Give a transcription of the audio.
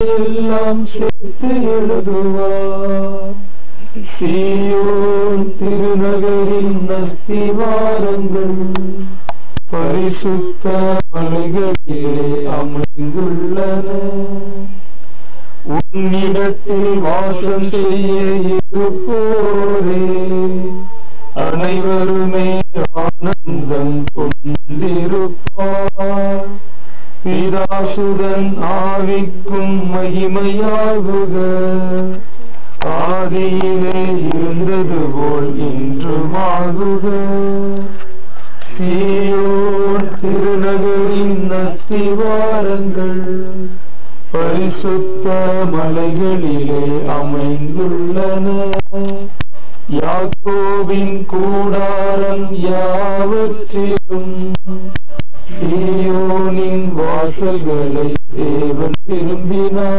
எல்லாம் சேர்த்து எழுதுவார். சீயோன் திருநகரின் அஸ்திவாரங்கள் பரிசுத்த மலைகளிலே அமைந்துள்ளன. உன்னிடத்தில் வாசம் செய்ய இருப்போரே அனைவருமே ஆனந்தம் கொண்டிருப்பார். பிதாசுதன் ஆவிக்கும் மகிமையாகுக, ஆதியிலே இருந்தது போல் இன்றுமாகுக. சீயோன் திருநகரின் அஸ்திவாரங்கள் பரிசுத்த மலைகளிலே அமைந்துள்ளன. யாக்கோபின் கூடாரம் யாவற்றிலும் சீயோனின் வாசல்களை தேவன் விரும்பினார்.